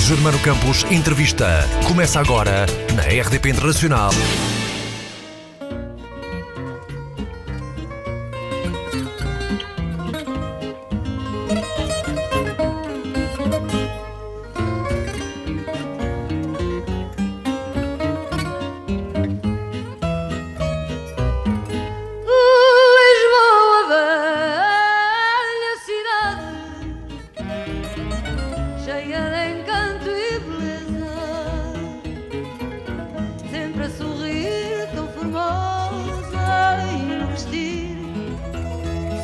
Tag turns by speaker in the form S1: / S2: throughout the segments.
S1: Germano Campos Entrevista. Começa agora na RDP Internacional.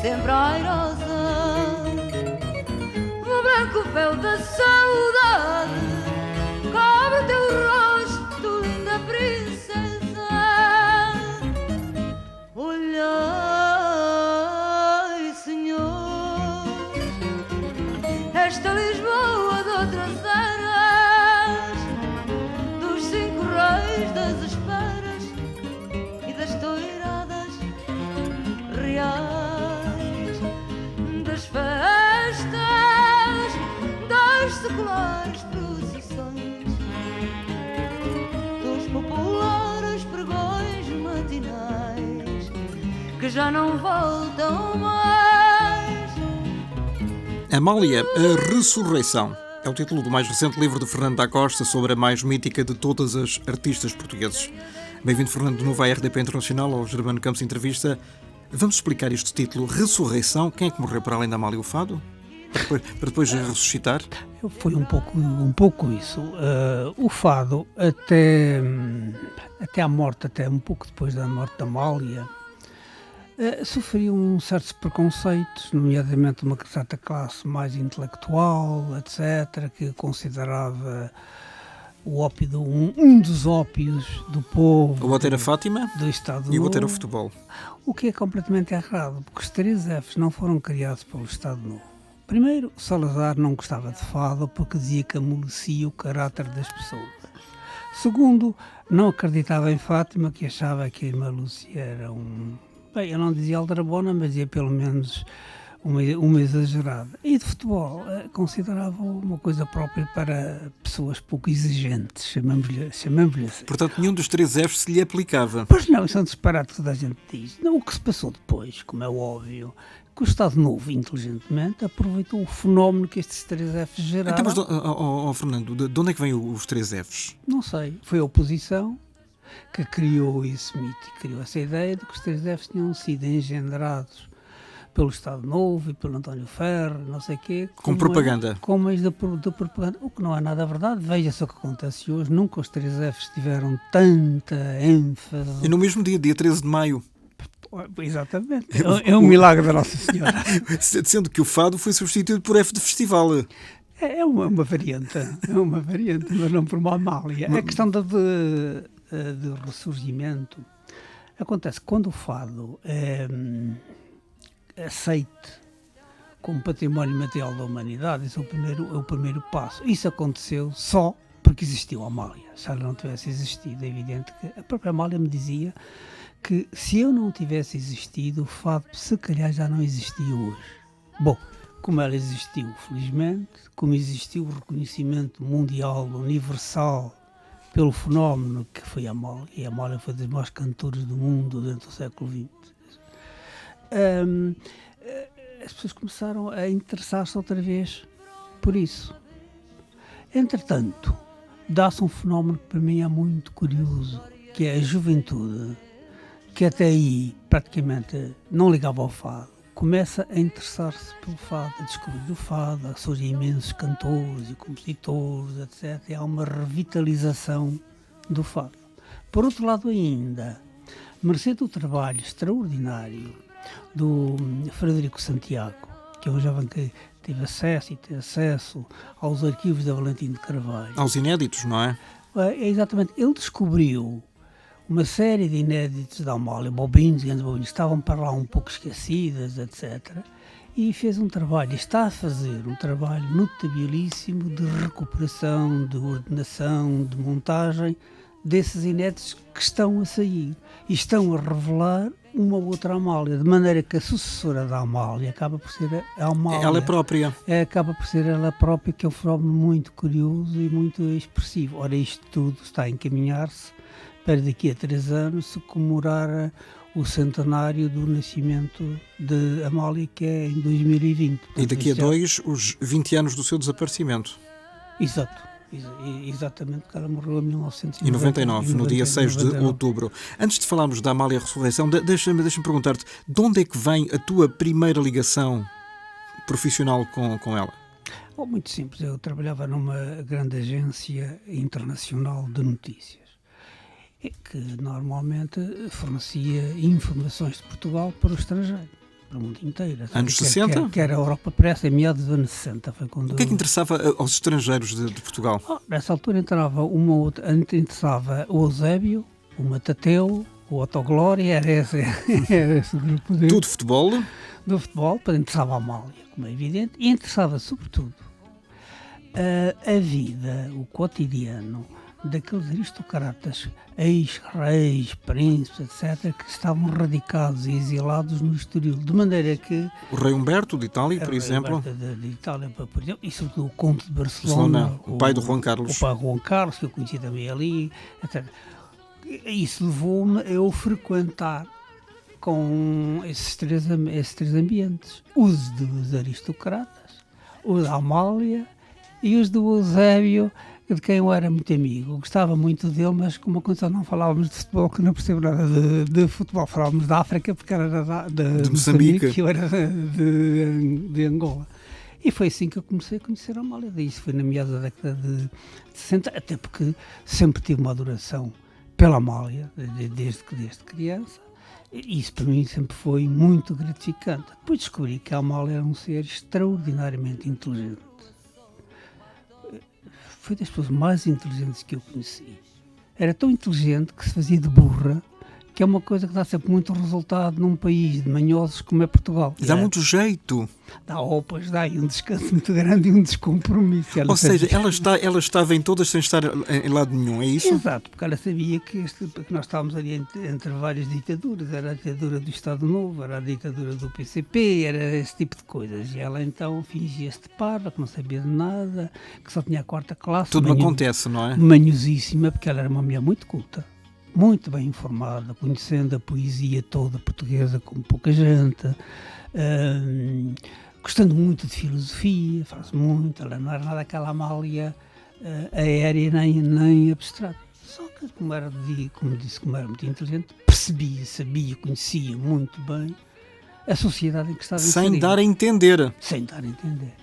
S2: Sempre airosa, o branco véu da saudade cobre teu rosto, linda princesa. Olhai, Senhor, esta Lisboa de outras eras, dos 5 reis, das esperas e das toiradas reais, das festas, das seculares procissões, dos populares pregões matinais que já não voltam mais.
S3: Amália, a Ressurreição é o título do mais recente livro de Fernando da Costa sobre a mais mítica de todas as artistas portugueses. Bem-vindo, Fernando, de novo à RDP Internacional, ao Germano Campos Entrevista. Vamos explicar este título, Ressurreição. Quem é que morreu para além da Amália, o fado? Para depois ressuscitar?
S4: Foi um pouco isso. O fado, até à morte, até um pouco depois da morte da Amália, sofria certos preconceitos, nomeadamente uma certa classe mais intelectual, etc., que considerava o ópio, um dos ópios do povo.
S3: O outro era Fátima
S4: do Estado
S3: e o outro era o futebol.
S4: O que é completamente errado, porque os 3 Fs não foram criados pelo Estado Novo. Primeiro, Salazar não gostava de fado porque dizia que amolecia o caráter das pessoas. Segundo, não acreditava em Fátima, que achava que a irmã Lúcia era bem, eu não dizia aldrabona, mas dizia pelo menos uma exagerada. E de futebol, considerava uma coisa própria para pessoas pouco exigentes, chamamos-lhe assim.
S3: Portanto, nenhum dos 3 Fs se lhe aplicava.
S4: Pois não, isso é um disparate que toda a gente diz. Não, o que se passou depois, como é óbvio, que o Estado Novo, inteligentemente, aproveitou o fenómeno que estes 3 Fs geraram.
S3: Então, mas, Fernando, de onde é que vêm os 3 Fs?
S4: Não sei, foi a oposição que criou esse mito e criou essa ideia de que os 3 Fs tinham sido engendrados pelo Estado Novo e pelo António Ferro, não sei o quê.
S3: Com propaganda.
S4: Com meios de propaganda, o que não é nada verdade. Veja-se o que acontece hoje. Nunca os 3 Fs tiveram tanta ênfase.
S3: E no mesmo dia 13 de maio.
S4: Exatamente. É um milagre da Nossa Senhora.
S3: Sendo que o fado foi substituído por F de festival.
S4: É uma variante, mas não por uma Amália. A questão de ressurgimento acontece quando o fado é aceite como património material da humanidade. Isso é o primeiro passo. Isso aconteceu só porque existiu a Amália. Se ela não tivesse existido, é evidente que a própria Amália me dizia que se eu não tivesse existido, o fado se calhar já não existia hoje. Bom, como ela existiu, felizmente, como existiu o reconhecimento mundial, universal, pelo fenómeno que foi a Amália, e a Amália foi das maiores cantoras do mundo dentro do século XX, as pessoas começaram a interessar-se outra vez por isso. Entretanto, dá-se um fenómeno que para mim é muito curioso, que é a juventude, que até aí praticamente não ligava ao fado, começa a interessar-se pelo fado, a descobrir o fado, surgem imensos cantores e compositores, etc. E há uma revitalização do fado. Por outro lado ainda, mercê do trabalho extraordinário do Frederico Santiago, que é um jovem que teve acesso e tem acesso aos arquivos da Valentim de Carvalho.
S3: Aos inéditos, não é?
S4: É exatamente. Ele descobriu uma série de inéditos da Amália, bobinhos, grandes bobinhos, estavam para lá um pouco esquecidas, etc. E fez um trabalho, está a fazer um trabalho notabilíssimo de recuperação, de ordenação, de montagem desses inéditos que estão a sair e estão a revelar uma outra Amália, de maneira que a sucessora da Amália acaba por ser a Amália.
S3: Ela própria.
S4: Acaba por ser ela própria, que é um fenómeno muito curioso e muito expressivo. Ora, isto tudo está a encaminhar-se para daqui a 3 anos se comemorar o centenário do nascimento de Amália, que é em 2020. Portanto,
S3: E daqui a 2, os 20 anos do seu desaparecimento.
S4: Exato. Exatamente, porque ela morreu em
S3: 1999, no dia 6 de outubro. Antes de falarmos da Amália Ressurreição, deixa-me perguntar-te, de onde é que vem a tua primeira ligação profissional com ela?
S4: Muito simples, eu trabalhava numa grande agência internacional de notícias, que normalmente fornecia informações de Portugal para o estrangeiro, para o mundo inteiro.
S3: Anos 60?
S4: Que era a Europa Press, em meados dos anos 60. Foi quando
S3: O que é que interessava aos estrangeiros de Portugal?
S4: Nessa altura interessava o Eusébio, o Matateu, o Otto Glória, era esse grupo de...
S3: Tudo futebol?
S4: Do futebol, interessava a Amália, como é evidente, e interessava sobretudo a vida, o cotidiano daqueles aristocratas, ex-reis, príncipes, etc., que estavam radicados e exilados no Estoril, de maneira que...
S3: O rei Humberto de Itália, por exemplo.
S4: De Itália, por exemplo, e sobretudo o conde de Barcelona.
S3: O pai do Juan Carlos.
S4: O pai do Juan Carlos, que eu conheci também ali, etc. Isso levou-me a eu frequentar com esses três ambientes. Os dos aristocratas, o da Amália e os do Eusébio, de quem eu era muito amigo. Eu gostava muito dele, mas com uma condição, não falávamos de futebol, que não percebo nada de futebol. Falávamos da África, porque era de Moçambique, eu era de Angola. E foi assim que eu comecei a conhecer a Amália. Isso foi na meada da década de 60, até porque sempre tive uma adoração pela Amália, desde criança. E isso para mim sempre foi muito gratificante. Depois descobri que a Amália era um ser extraordinariamente inteligente. Foi das pessoas mais inteligentes que eu conheci. Era tão inteligente que se fazia de burra, que é uma coisa que dá sempre muito resultado num país de manhosos como é Portugal.
S3: Dá muito jeito.
S4: Dá aí um descanso muito grande e um descompromisso.
S3: Ou seja, ela estava em todas sem estar em lado nenhum, é isso?
S4: Exato, porque ela sabia que nós estávamos ali entre várias ditaduras. Era a ditadura do Estado Novo, era a ditadura do PCP, era esse tipo de coisas. E ela então fingia-se de parva, que não sabia de nada, que só tinha a 4ª classe.
S3: Tudo me acontece, não é?
S4: Manhosíssima, porque ela era uma mulher muito culta, muito bem informada, conhecendo a poesia toda portuguesa como pouca gente, gostando muito de filosofia, faz muito. Ela não era nada aquela Amália aérea nem abstrata. Só que, como era muito inteligente, percebia, sabia, conhecia muito bem a sociedade em que estava inserida.
S3: Sem dar a entender.
S4: Sem dar a entender.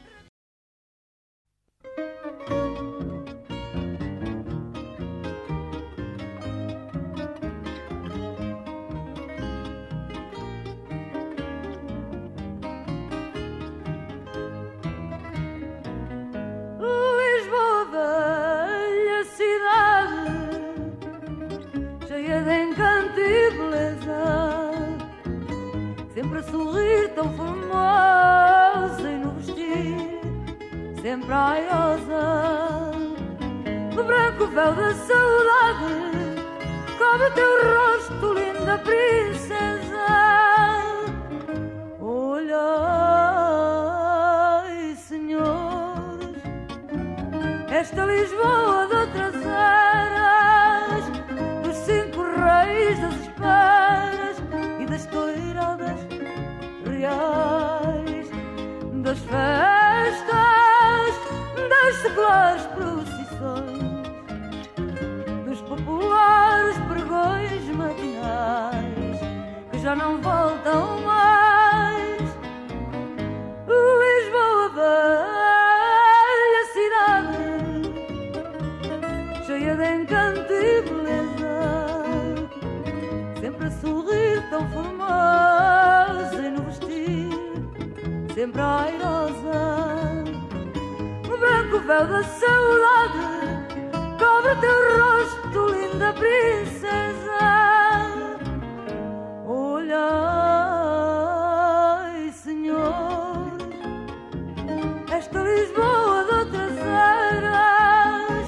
S2: Sempre a sorrir tão formosa e no vestir sempre airosa. No branco véu da saudade cobre o teu rosto, linda princesa. Olhai, senhores, esta Lisboa de outras eras, dos 5 reis, das esperas e das toiradas reais, das festas, das seculares procissões, dos populares pregões matinais que já não voltam mais. Lisboa, velha cidade, cheia de encanto e beleza, sempre a sorrir tão formosa e no vestir sempre airosa. No branco véu da saudade cobre o teu rosto, linda princesa. Olhai, senhores, esta Lisboa de outras eras,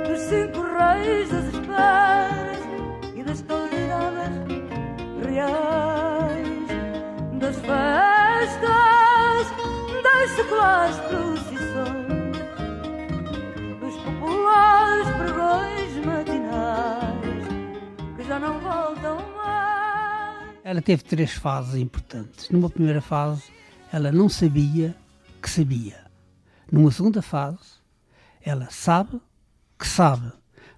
S2: dos 5 reis, das esperas e das toiradas reais.
S4: Ela teve 3 fases importantes. Numa primeira fase, ela não sabia que sabia. Numa segunda fase, ela sabe que sabe.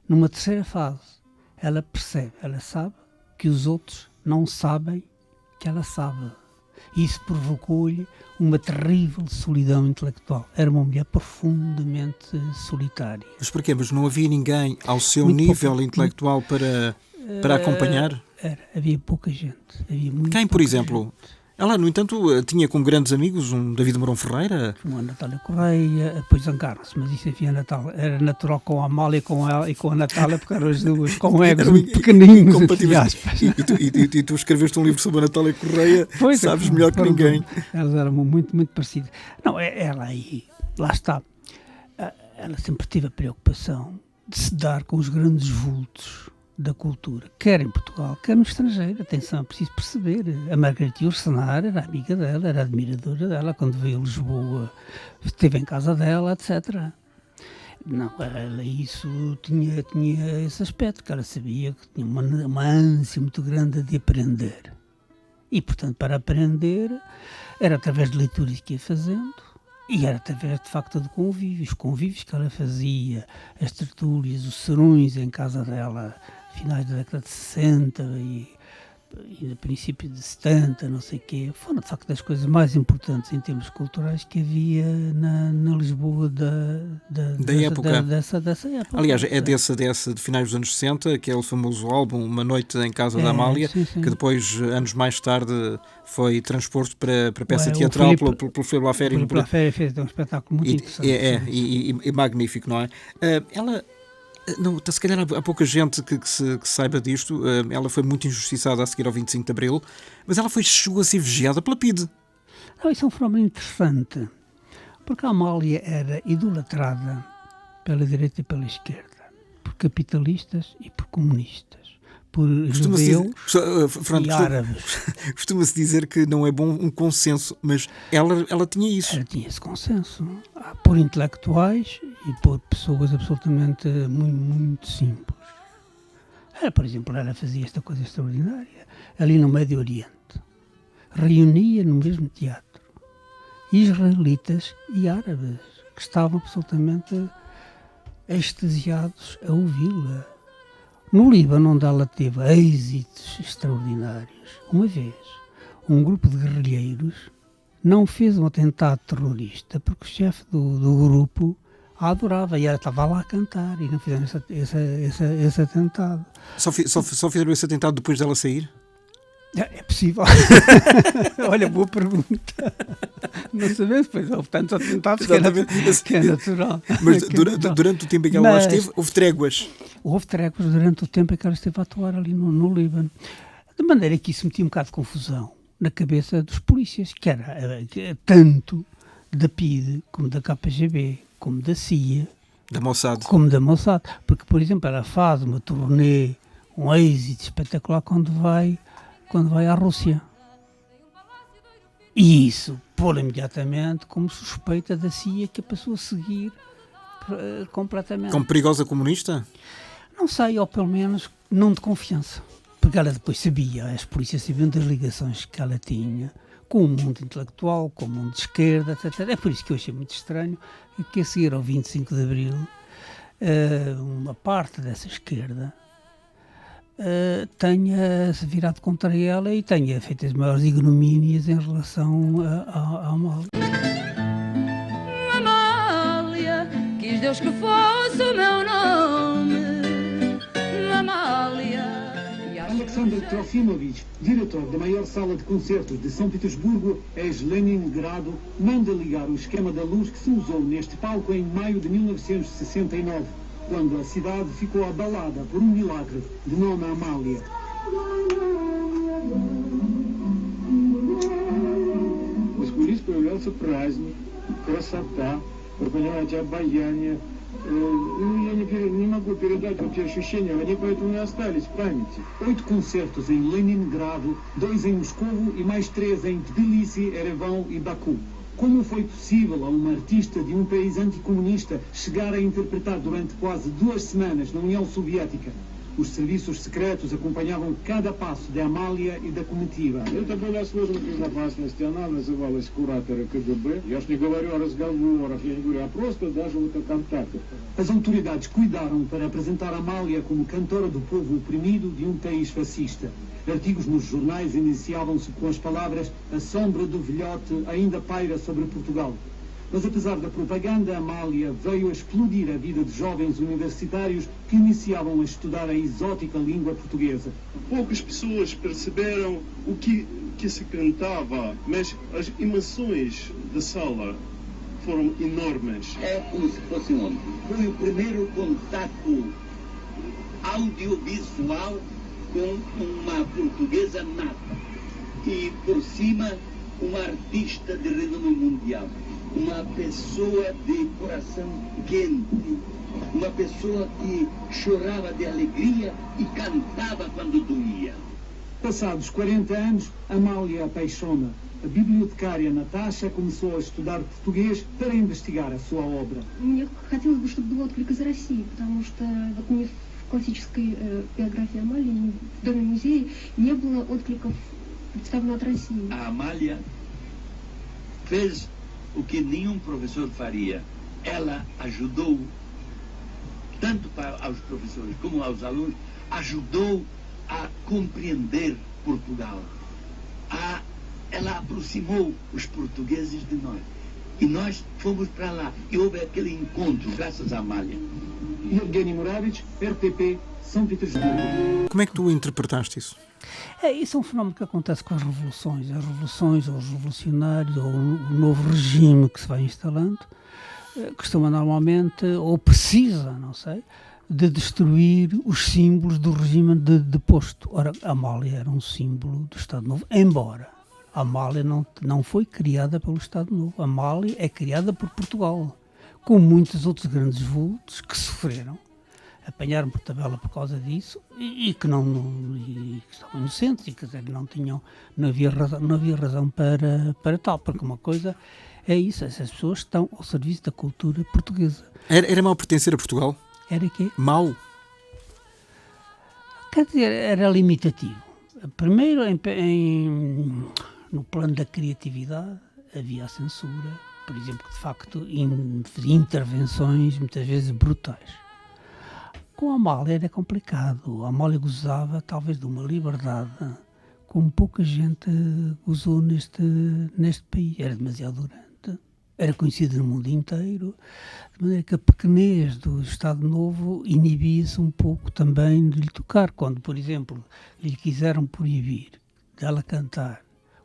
S4: Numa terceira fase, ela percebe, ela sabe que os outros não sabem que ela sabe. Isso provocou-lhe uma terrível solidão intelectual. Era uma mulher profundamente solitária.
S3: Mas porquê? Mas não havia ninguém ao seu
S4: Muito
S3: nível
S4: pouco.
S3: intelectual para acompanhar?
S4: Havia pouca gente. Havia muito
S3: Quem, por
S4: pouca
S3: exemplo?
S4: gente.
S3: Ela, no entanto, tinha como grandes amigos um David Mourão Ferreira.
S4: A Natália Correia, depois zangaram-se, mas isso enfim, era natural com a Amália com ela e com a Natália, porque eram as duas com egos muito pequeninos.
S3: Incompatíveis. E tu escreveste um livro sobre a Natália Correia,
S4: Pois,
S3: sabes melhor que ninguém.
S4: Elas eram muito, muito parecidas. Não, ela aí, lá está, ela sempre teve a preocupação de se dar com os grandes vultos da cultura, quer em Portugal, quer no estrangeiro. Atenção, é preciso perceber. A Margarita Ursenar era amiga dela, era admiradora dela. Quando veio a Lisboa, esteve em casa dela, etc. Não, ela isso tinha esse aspecto, que ela sabia que tinha uma ânsia muito grande de aprender. E, portanto, para aprender, era através de leituras que ia fazendo, e era através, de facto, de convívios. Os convívios que ela fazia, as tertúlias, os serões em casa dela, finais da década de 60 e no princípio de 70, não sei o quê, foram de facto das coisas mais importantes em termos culturais que havia na Lisboa dessa época.
S3: Aliás, é dessa de finais dos anos 60, aquele famoso álbum Uma Noite em Casa da Amália,
S4: sim.
S3: que depois, anos mais tarde, foi transposto para peça teatral pelo Filipe Lafere.
S4: O Filipe Lafere fez um espetáculo muito interessante.
S3: E magnífico, não é? Ela... Não, se calhar há pouca gente que saiba disto. Ela foi muito injustiçada a seguir ao 25 de Abril, mas ela chegou a ser vigiada pela PIDE.
S4: Isso é um fenómeno interessante, porque a Amália era idolatrada pela direita e pela esquerda, por capitalistas e por comunistas, por judeus e árabes.
S3: Costuma-se dizer que não é bom um consenso, mas ela tinha isso.
S4: Ela tinha esse consenso, por intelectuais e por pessoas absolutamente muito, muito simples. Por exemplo, ela fazia esta coisa extraordinária, ali no Médio Oriente. Reunia no mesmo teatro israelitas e árabes, que estavam absolutamente extasiados a ouvi-la. No Líbano, onde ela teve êxitos extraordinários, uma vez, um grupo de guerrilheiros não fez um atentado terrorista porque o chefe do grupo a adorava e ela estava lá a cantar e não fizeram esse atentado.
S3: Só fizeram esse atentado depois dela sair?
S4: É possível. Olha, boa pergunta. Não sabemos, pois houve tantos atentados que é natural.
S3: Mas durante o tempo em que ela lá esteve, houve tréguas?
S4: Houve tréguas durante o tempo em que ela esteve a atuar ali no Líbano. De maneira que isso metia um bocado de confusão na cabeça dos polícias, que era tanto da PIDE, como da KGB, como da CIA, como da Mossad. Porque, por exemplo, ela faz uma turnê, um êxito espetacular quando vai à Rússia. E isso pôr imediatamente como suspeita da CIA, que a passou a seguir completamente.
S3: Como perigosa comunista?
S4: Não sei, ou pelo menos não de confiança. Porque ela depois sabia, as polícias sabiam das ligações que ela tinha com o mundo intelectual, com o mundo de esquerda, etc. É por isso que eu achei muito estranho que a seguir ao 25 de Abril, uma parte dessa esquerda tenha-se virado contra ela e tenha feito as maiores ignomínias em relação à Amália.
S2: Amália, quis Deus que fosse o meu nome. Amália.
S5: Alexander Trofimovich, diretor da maior sala de concertos de São Petersburgo, ex-Leningrado, manda ligar o esquema da luz que se usou neste palco em maio de 1969. Quando a cidade ficou abalada por um milagre de nome Amália. Скулись появлялся праздник, красота, вы понимаете, обаяние. Я не могу передать эти ощущения, они поэтому не остались в памяти. 8 concertos em Leningrado, 2 em Moscovo e mais 3 em Tbilisi, Erevan e Baku. Como foi possível a uma artista de um país anticomunista chegar a interpretar durante quase 2 semanas na União Soviética?
S6: Os serviços secretos acompanhavam cada passo de Amália e da comitiva.
S5: Это была служба безопасности, она называлась кураторы КГБ. Я ж не говорю о разговорах, я не говорю, а просто даже вот о контактах.
S6: As autoridades cuidaram para apresentar Amália como cantora do povo oprimido de um país fascista. Artigos nos jornais iniciavam-se com as palavras "A sombra do velhote ainda paira sobre Portugal". Mas apesar da propaganda, Amália veio a explodir a vida de jovens universitários que iniciavam a estudar a exótica língua portuguesa.
S7: Poucas pessoas perceberam o que se cantava, mas as emoções da sala foram enormes.
S8: É como se fosse ontem. Foi o primeiro contato audiovisual com uma portuguesa nata. E por cima, uma artista de renome mundial. Uma pessoa de coração quente. Uma pessoa que chorava de alegria e cantava quando doía.
S6: Passados 40 anos, Amália apaixona. A bibliotecária Natasha começou a estudar português para investigar a sua obra.
S9: Мне хотелось бы, чтобы был отклик из России, потому что вот мне в классической биографии Амалии, в Доме музея, не было откликов представлено от России.
S8: A Amália fez o que nenhum professor faria. Ela ajudou, tanto aos professores como aos alunos, ajudou a compreender Portugal. Ela aproximou os portugueses de nós. E nós fomos para lá. E houve aquele encontro, graças a Amália.
S6: Evgeny Muravich, RTP, São Petersburgo.
S3: Como é que tu interpretaste isso?
S4: Isso é um fenómeno que acontece com as revoluções. As revoluções, ou os revolucionários, ou o novo regime que se vai instalando, costuma normalmente, ou precisa, não sei, de destruir os símbolos do regime deposto. Ora, a Amália era um símbolo do Estado Novo, embora a Amália não foi criada pelo Estado Novo. A Amália é criada por Portugal, com muitos outros grandes vultos que sofreram, apanharam por tabela por causa disso e que estavam inocentes e, quer dizer, não havia razão para tal, porque uma coisa é isso, essas pessoas estão ao serviço da cultura portuguesa.
S3: Era mau pertencer a Portugal?
S4: Era quê?
S3: Mau?
S4: Quer dizer, era limitativo. Primeiro, no plano da criatividade, havia a censura, por exemplo, que de facto intervenções muitas vezes brutais. Com a Amália era complicado. A Amália gozava talvez de uma liberdade como pouca gente gozou neste país. Era demasiado durante. Era conhecida no mundo inteiro, de maneira que a pequenez do Estado Novo inibia-se um pouco também de lhe tocar. Quando, por exemplo, lhe quiseram proibir dela cantar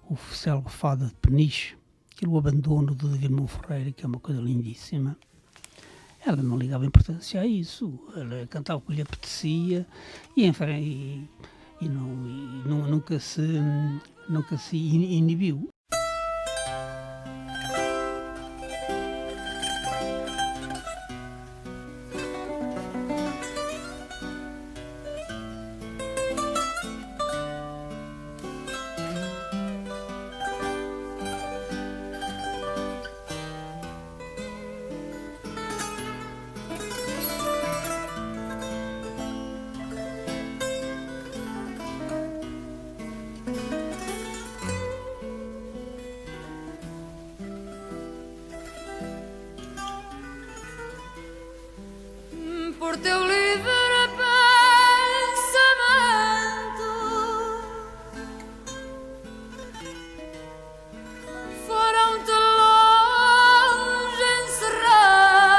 S4: o célebre Fado de Peniche, aquele abandono do David Mão Ferreira, que é uma coisa lindíssima, ela não ligava importância a isso. Ela cantava o que lhe apetecia e nunca se inibiu.
S2: Por teu livre pensamento foram-te longe encerrar.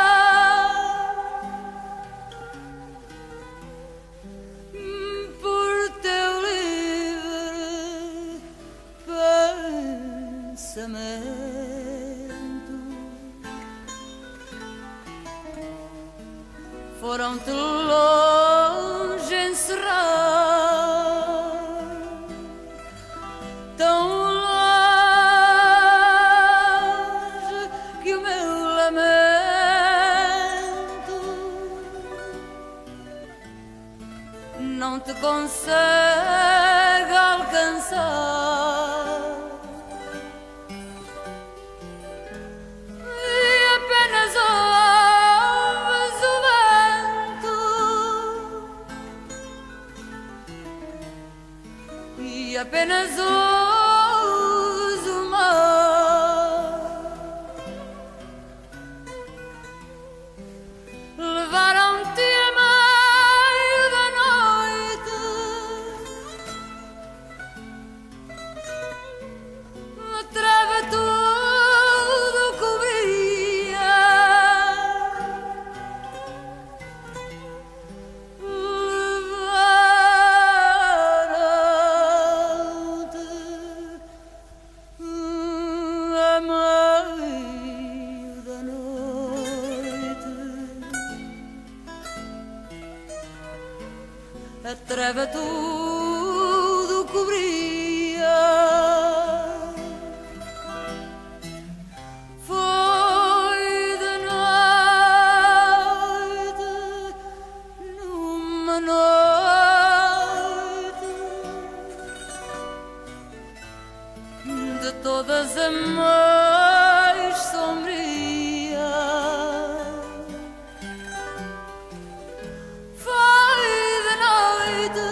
S2: Por teu livre pensamento foram-te longe encerrar, tão longe que o meu lamento não te consegue alcançar. e apenas uso o mar. Levaram-te a meio da noite, a treva tudo cobria. A treva tudo cobria. Foi de noite, numa noite de todas a mais sombria. Foi de noite,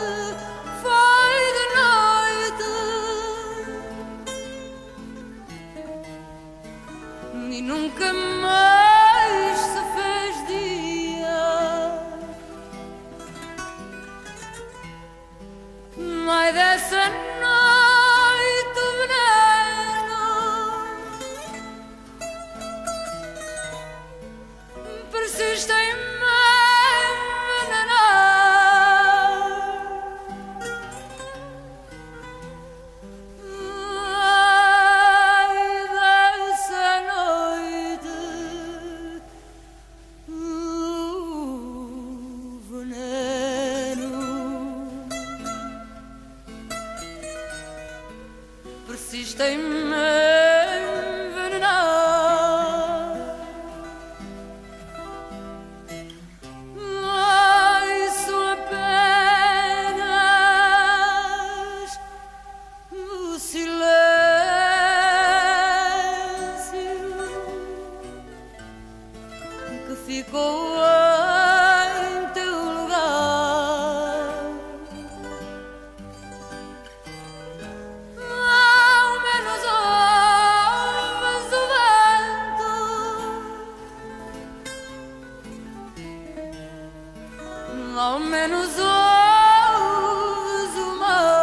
S2: e nunca mais se fez dia. Ai dessa noite o veneno persiste em me envenenar. Ai dessa noite o veneno persiste em me envenenar. Ai, são apenas o silêncio que ficou em teu lugar. Ao menos ouves o vento, ao menos ouves o mar.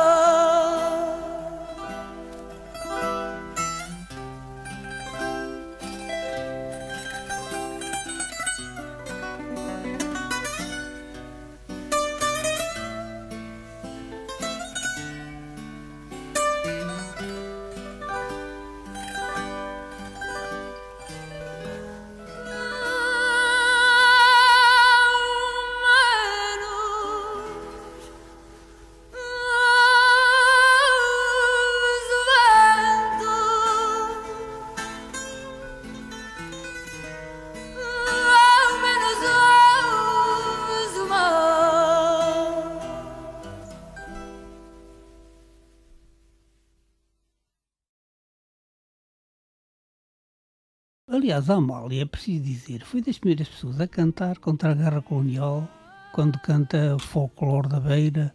S4: Aliás, a Amália, é preciso dizer, foi das primeiras pessoas a cantar contra a guerra colonial, quando canta o folclore da Beira,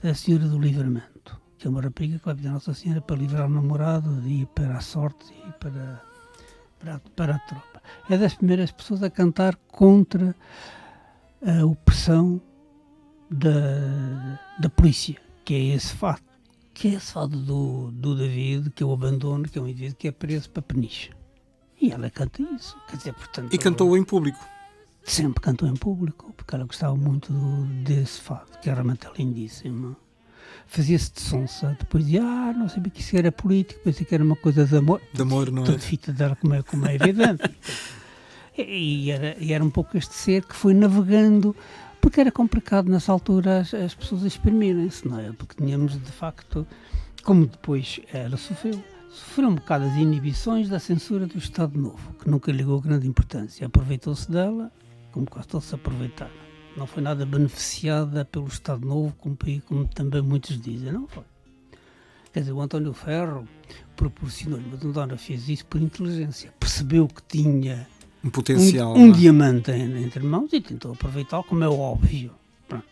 S4: a Senhora do Livramento, que é uma rapariga que vai pedir a Nossa Senhora para livrar o namorado e ir para a sorte e para a tropa. É das primeiras pessoas a cantar contra a opressão da polícia, que é esse fato. Que é esse fato do David, que é o abandono, que é um indivíduo que é preso para Peniche. E ela canta isso, quer dizer, portanto...
S3: E cantou em público.
S4: Sempre cantou em público, porque ela gostava muito desse fato, que é realmente lindíssimo. Fazia-se de sonsa, depois dizia, não sabia que isso era político, pensei que era uma coisa de amor.
S3: De amor, não é?
S4: Toda fita dela, como é evidente. e era um pouco este ser que foi navegando, porque era complicado nessa altura as pessoas exprimirem-se, não é? Porque tínhamos, de facto, como depois ela sofreu um bocado as inibições da censura do Estado Novo, que nunca ligou grande importância. Aproveitou-se dela, como quase todos se aproveitaram. Não foi nada beneficiada pelo Estado Novo, como também muitos dizem, não foi. Quer dizer, o António Ferro proporcionou-lhe, mas o António fez isso por inteligência. Percebeu que tinha
S3: um potencial,
S4: um diamante entre mãos e tentou aproveitá-lo, como é óbvio. Pronto.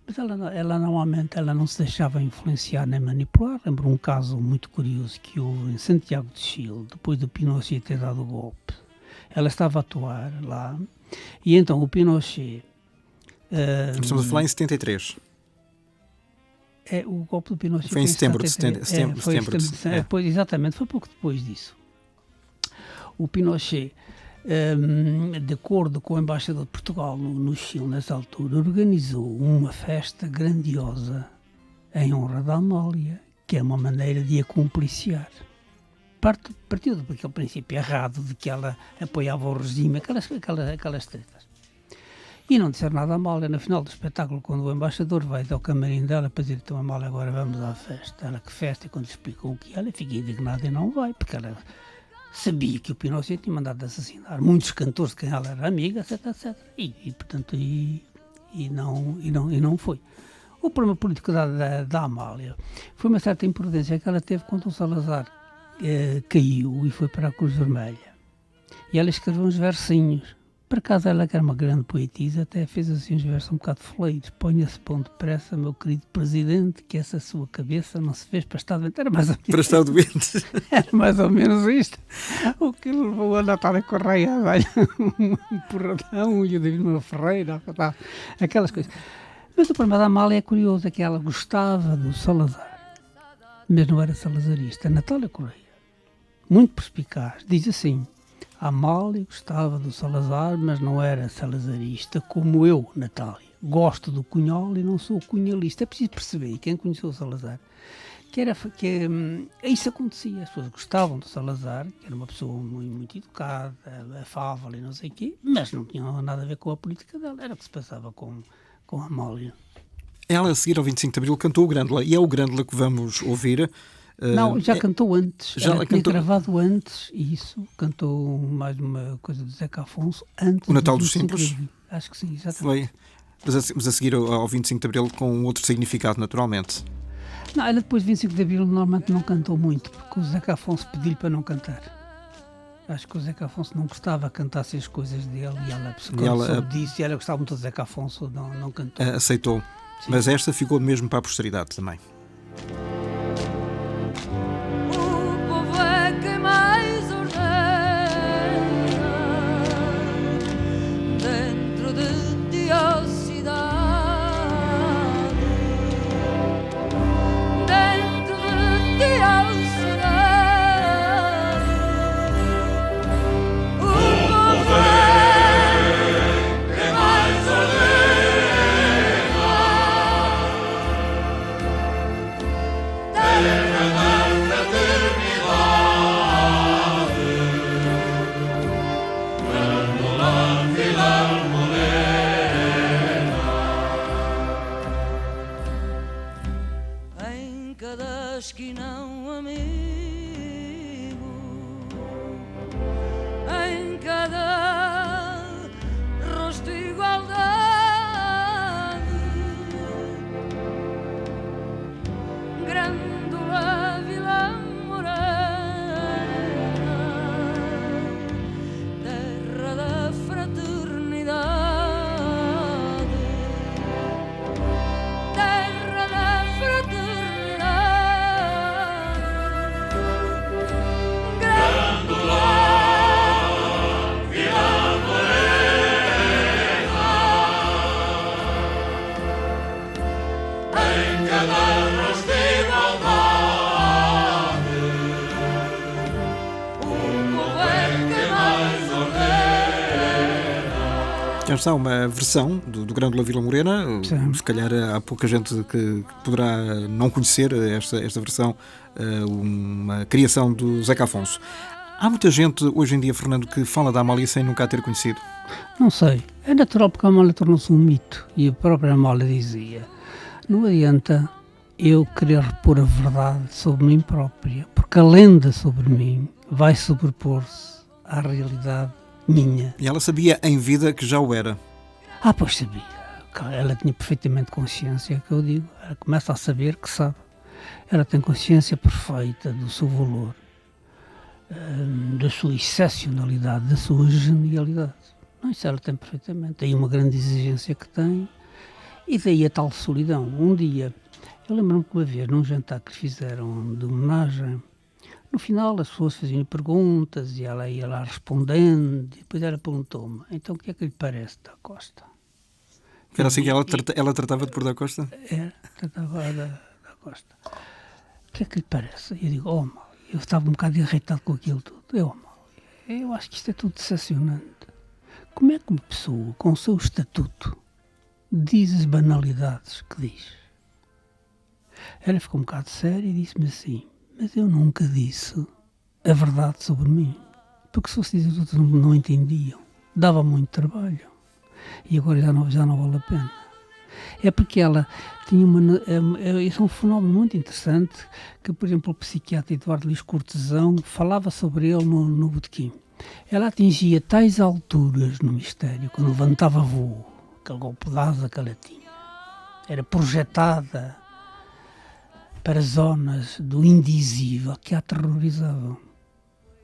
S4: Mas ela normalmente não se deixava influenciar nem manipular. Lembro um caso muito curioso que houve em Santiago de Chile, depois do Pinochet ter dado o golpe. Ela estava a atuar lá, e então o Pinochet...
S3: Estamos a falar em 73.
S4: O golpe do Pinochet
S3: foi em setembro de setembro.
S4: Depois, exatamente, foi pouco depois disso. O Pinochet, de acordo com o embaixador de Portugal no Chile, nessa altura, organizou uma festa grandiosa em honra da Amália, que é uma maneira de a cumpliciar. Partiu daquele princípio errado de que ela apoiava o regime, aquelas tretas. E não disseram nada a Amália. No final do espetáculo, quando o embaixador vai ao camarim dela para dizer: então, Amália, agora vamos à festa. Ela, que festa? E quando lhe explicam o que ela fica indignada e não vai, porque ela sabia que o Pinochet tinha mandado assassinar muitos cantores de quem ela era amiga, etc. Portanto, não foi. O problema político da Amália foi uma certa imprudência que ela teve quando o Salazar caiu e foi para a Cruz Vermelha. E ela escreveu uns versinhos. Por acaso ela, que era uma grande poetisa, até fez assim uns versos um bocado fleiros. Ponha-se pão depressa, meu querido presidente, que essa sua cabeça não se fez para estar doente. Era mais ou menos,
S3: para estar doente.
S4: Era mais ou menos isto. O que levou a Natália Correia a dar um porradão e o Divino Ferreira, aquelas coisas. Mas o problema da Amália é curioso, é que ela gostava do Salazar, mas não era salazarista. A Natália Correia, muito perspicaz, diz assim: a Amália gostava do Salazar, mas não era salazarista, como eu, Natália. Gosto do Cunhal e não sou cunhalista. É preciso perceber, quem conheceu o Salazar, que isso acontecia. As pessoas gostavam do Salazar, que era uma pessoa muito educada, afável e não sei o quê, mas não tinha nada a ver com a política dela. Era o que se passava com a Amália.
S3: Ela, a seguir ao 25 de Abril, cantou o Grândola, e é o Grândola que vamos ouvir.
S4: Não, já cantou antes. Ela tinha gravado antes, e isso, cantou mais uma coisa do Zeca Afonso antes.
S3: O Natal dos Simples?
S4: Acho que sim, exatamente.
S3: Foi, mas a seguir ao 25 de Abril com outro significado, naturalmente.
S4: Não, ela depois de 25 de Abril normalmente não cantou muito, porque o Zeca Afonso pediu-lhe para não cantar. Acho que o Zeca Afonso não gostava que cantasse as coisas dele, e ela soube disso, e ela gostava muito do Zeca Afonso, não cantou.
S3: Aceitou. Sim. Mas esta ficou mesmo para a posteridade também. Já está uma versão do Grândola Vila Morena. Sim. Se calhar há pouca gente que poderá não conhecer esta versão, uma criação do Zeca Afonso. Há muita gente hoje em dia, Fernando, que fala da Amália sem nunca a ter conhecido.
S4: Não sei. É natural, porque a Amália tornou-se um mito. E a própria Amália dizia: não adianta eu querer repor a verdade sobre mim própria, porque a lenda sobre mim vai sobrepor-se à realidade minha.
S3: E ela sabia em vida que já o era.
S4: Pois sabia. Ela tinha perfeitamente consciência, que eu digo. Ela começa a saber que sabe. Ela tem consciência perfeita do seu valor, da sua excepcionalidade, da sua genialidade. Não, isso ela tem perfeitamente. Tem uma grande exigência que tem, E daí a tal solidão. Um dia, eu lembro-me que uma vez, num jantar que fizeram de homenagem, no final as pessoas faziam perguntas e ela ia lá respondendo, e depois ela perguntou-me, então o que é que lhe parece da Costa?
S3: Era assim que ela tratava de por da Costa?
S4: Tratava da Costa. O que é que lhe parece? E eu digo, mal, eu estava um bocado irritado com aquilo tudo. Eu acho que isto é tudo decepcionante. Como é que uma pessoa, com o seu estatuto, diz as banalidades que diz? Ela ficou um bocado séria e disse-me assim, mas eu nunca disse a verdade sobre mim. Porque se fosse dizer os outros não entendiam. Dava muito trabalho. E agora já não vale a pena. É porque ela tinha isso é um fenómeno muito interessante que, por exemplo, o psiquiatra Eduardo Luís Cortesão falava sobre ele no Botequim. Ela atingia tais alturas no mistério, quando levantava voo, aquele golpe de asa que ela tinha. Era projetada para zonas do indizível que a aterrorizavam.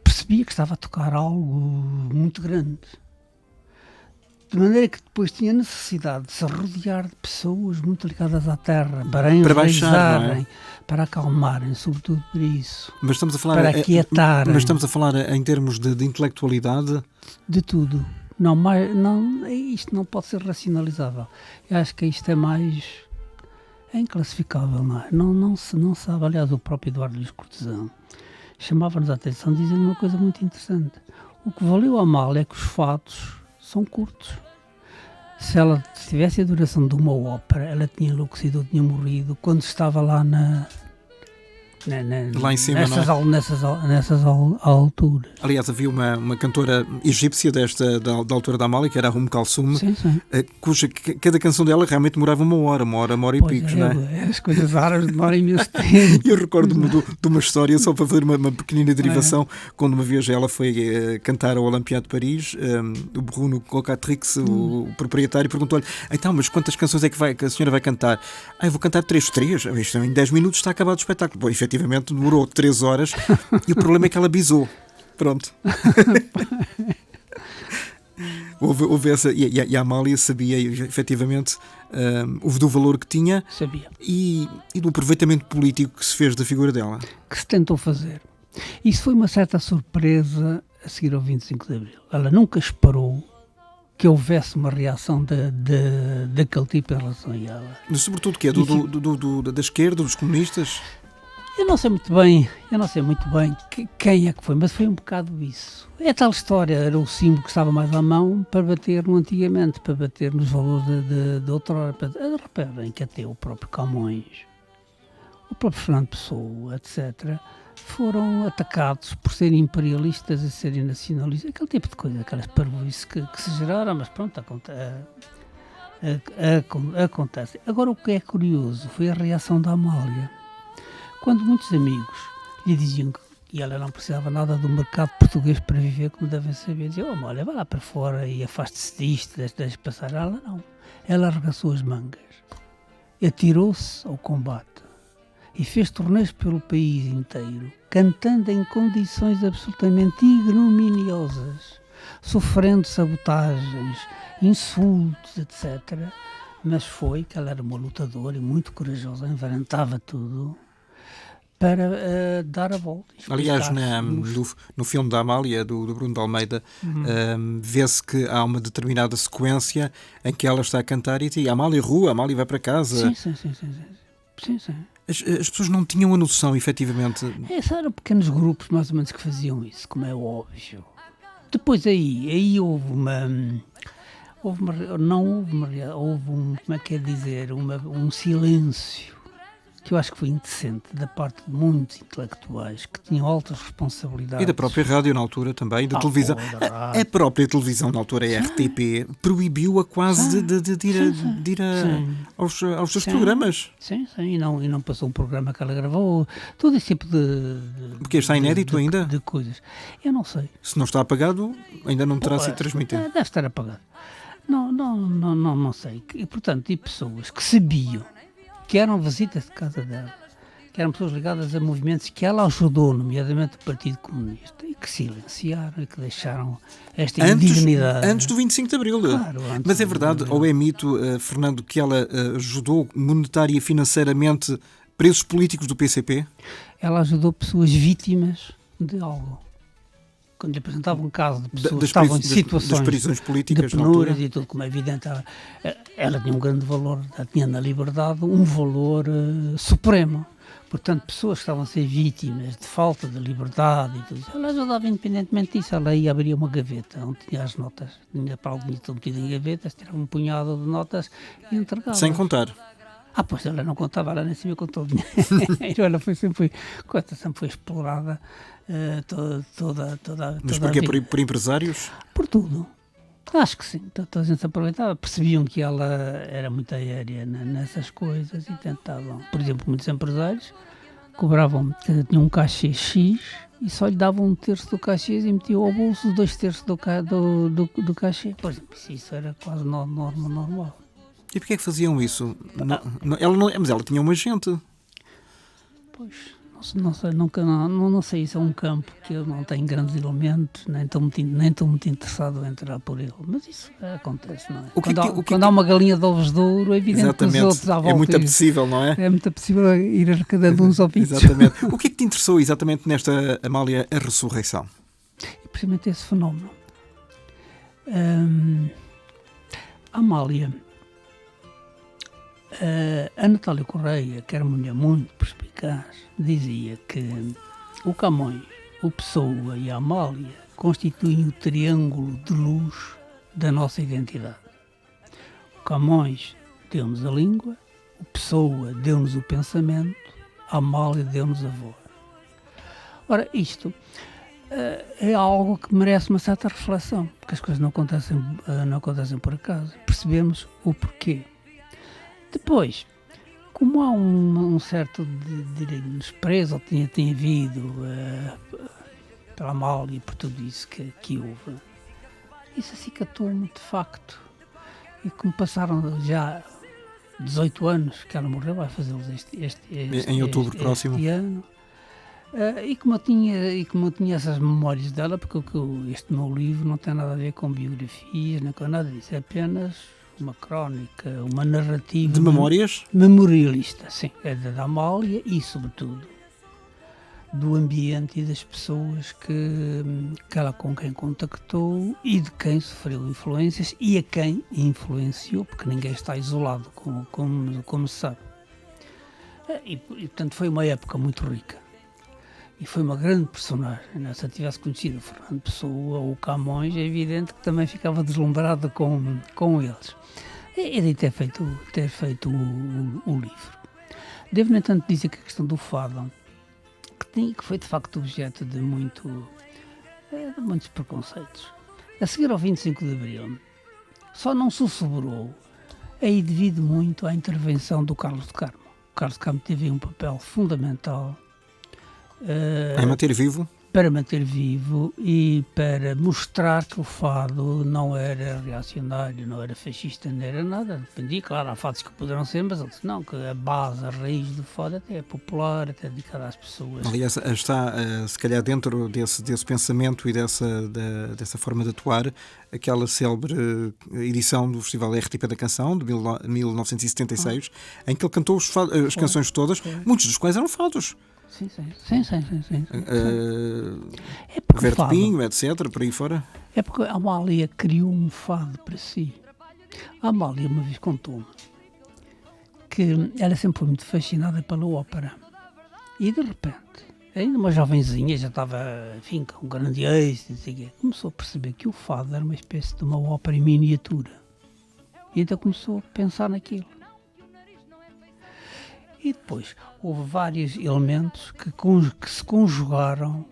S4: Percebia que estava a tocar algo muito grande. De maneira que depois tinha necessidade de se rodear de pessoas muito ligadas à terra, para enraizarem, para acalmarem, sobretudo para isso.
S3: Mas estamos a falar,
S4: para aquietarem.
S3: Mas estamos a falar em termos de intelectualidade?
S4: De tudo. Isto não pode ser racionalizável. Eu acho que isto é mais... É inclassificável, não é? Não se sabe. Aliás, o próprio Eduardo Luís Cortesão chamava-nos a atenção dizendo uma coisa muito interessante. O que valeu a mal é que os fatos são curtos. Se ela tivesse a duração de uma ópera, ela tinha enlouquecido ou tinha morrido quando estava lá
S3: lá em cima,
S4: nessas alturas.
S3: Aliás, havia uma cantora egípcia da altura da Amália, que era a Kalsum, cuja cada canção dela realmente demorava uma hora e picos, não é?
S4: As coisas árabes demoram imenso tempo.
S3: Eu recordo-me de uma história, só para fazer uma pequenina derivação, quando uma vez ela foi cantar ao Olympiade de Paris, o Bruno Cocatrix, o proprietário, perguntou-lhe, então, mas quantas canções é que a senhora vai cantar? Eu vou cantar 3. Isto em 10 minutos está acabado o espetáculo. Bom, efetivamente demorou 3 horas e o problema é que ela bisou. Pronto. houve essa, e a Amália sabia efetivamente do valor que tinha.
S4: Sabia.
S3: E do aproveitamento político que se fez da figura dela.
S4: Que se tentou fazer. Isso foi uma certa surpresa a seguir ao 25 de Abril. Ela nunca esperou que houvesse uma reação daquele tipo em relação a ela.
S3: Mas sobretudo que é da esquerda, dos comunistas?
S4: Eu não sei muito bem quem é que foi, mas foi um bocado isso. É tal história, era o símbolo que estava mais à mão para bater no antigamente, para bater nos valores de outrora. Reparem que até o próprio Camões, o próprio Fernando Pessoa, etc., foram atacados por serem imperialistas e serem nacionalistas, aquele tipo de coisa, aquelas parvoíces que se geraram, mas pronto, acontece. Agora, o que é curioso foi a reação da Amália. Quando muitos amigos lhe diziam que ela não precisava nada do mercado português para viver, como devem saber, diziam, Amália, vai lá para fora e afaste-se disto, deixe passar. Ela não. Ela arregaçou as mangas, atirou-se ao combate e fez turnês pelo país inteiro, cantando em condições absolutamente ignominiosas, sofrendo sabotagens, insultos, etc. Mas foi que ela era uma lutadora e muito corajosa, enfrentava tudo para dar a volta.
S3: Aliás, no filme da Amália, do Bruno de Almeida, vê-se que há uma determinada sequência em que ela está a cantar e a Amália rua, a Amália vai para casa.
S4: Sim.
S3: As pessoas não tinham a noção, efetivamente.
S4: Eram pequenos grupos, mais ou menos, que faziam isso, como é óbvio. Depois aí houve um silêncio que eu acho que foi indecente da parte de muitos intelectuais que tinham altas responsabilidades.
S3: E da própria rádio na altura também, da televisão. A própria televisão na altura, a RTP, proibiu-a quase de ir aos seus programas.
S4: Sim, e não passou um programa que ela gravou, todo esse tipo de...
S3: Porque está inédito ainda?
S4: De coisas. Eu não sei.
S3: Se não está apagado, ainda não terá sido transmitido.
S4: Deve estar apagado. Não sei. E, portanto, pessoas que sabiam que eram visitas de casa dela, que eram pessoas ligadas a movimentos que ela ajudou, nomeadamente o Partido Comunista, e que silenciaram e que deixaram esta indignidade.
S3: Antes do 25 de Abril.
S4: Claro,
S3: mas é verdade, ou é mito, Fernando, que ela ajudou monetária e financeiramente presos políticos do PCP?
S4: Ela ajudou pessoas vítimas de algo. Quando lhe apresentavam um caso de pessoas que estavam em situações
S3: das prisões políticas,
S4: de penúrias e tudo, como é evidente, ela tinha um grande valor, ela tinha na liberdade um valor supremo. Portanto, pessoas que estavam a ser vítimas de falta de liberdade e tudo, ela ajudava independentemente disso. Ela ia abrir uma gaveta onde tinha as notas, tinha para algum dinheiro metido em gavetas, tirava um punhado de notas e entregava.
S3: Sem contar.
S4: Pois ela não contava, ela nem sabia contar o dinheiro. Ela sempre foi explorada toda
S3: Mas porquê? Por empresários?
S4: Por tudo. Acho que sim. Toda a gente se aproveitava. Percebiam que ela era muito aérea nessas coisas e tentavam. Por exemplo, muitos empresários cobravam, tinham um cachê X e só lhe davam 1/3 do cachê e metiam ao bolso 2/3 do cachê. Por exemplo, isso era quase normal.
S3: E porquê é que faziam isso? Mas ela tinha um agente.
S4: Pois, não sei, não sei, isso é um campo que eu não tenho grandes elementos, nem estou muito interessado em entrar por ele. Mas isso acontece, não é? Quando há uma galinha de ovos de ouro, é evidente. Exatamente. Que os outros à volta...
S3: É muito apetecível, não é?
S4: É muito apetecível ir arrecadando uns ouvidos.
S3: Exatamente. O que é que te interessou exatamente nesta Amália, a ressurreição?
S4: E precisamente esse fenómeno. A Amália... A Natália Correia, que era uma mulher muito perspicaz, dizia que o Camões, o Pessoa e a Amália constituem o triângulo de luz da nossa identidade. O Camões deu-nos a língua, o Pessoa deu-nos o pensamento, a Amália deu-nos a voz. Ora, isto é algo que merece uma certa reflexão, porque as coisas não acontecem por acaso. Percebemos o porquê. Depois, como há um certo desprezo, ou tinha havido pela Amália e por tudo isso que houve, isso acicatou-me de facto. E como passaram já 18 anos que ela morreu, vai fazê-los
S3: em outubro próximo.
S4: Este ano, e como eu tinha essas memórias dela, porque este meu livro não tem nada a ver com biografias, nem com nada disso, é apenas uma crónica, uma narrativa...
S3: De memórias?
S4: Memorialista, sim. É da Amália e, sobretudo, do ambiente e das pessoas com quem contactou e de quem sofreu influências e a quem influenciou, porque ninguém está isolado, como se sabe. E, portanto, foi uma época muito rica. E foi uma grande personagem. Se eu tivesse conhecido o Fernando Pessoa ou o Camões, é evidente que também ficava deslumbrado com eles. E de ter feito o livro. Devo, no entanto, dizer que a questão do fado, que foi de facto objeto de muitos preconceitos. A seguir ao 25 de Abril, só não sussurrou aí devido muito à intervenção do Carlos de Carmo. O Carlos de Carmo teve um papel fundamental
S3: em manter vivo?
S4: Para manter vivo e para mostrar que o fado não era reacionário, não era fascista, não era nada. Dependia, claro, há fados que poderão ser, mas outros não, que a base, a raiz do fado até é popular, até dedicada às pessoas.
S3: Aliás, está, se calhar, dentro desse pensamento e dessa forma de atuar, aquela célebre edição do Festival RTP da Canção, de 1976, em que ele cantou as canções todas, muitos dos quais eram fados.
S4: Sim.
S3: Roberto Pinho, etc., por aí fora.
S4: É porque a Amália criou um fado para si. A Amália uma vez contou-me que ela sempre foi muito fascinada pela ópera. E de repente, ainda uma jovenzinha, já estava, enfim, com um grande êxito, começou a perceber que o fado era uma espécie de uma ópera em miniatura. E então começou a pensar naquilo. E depois houve vários elementos que se conjugaram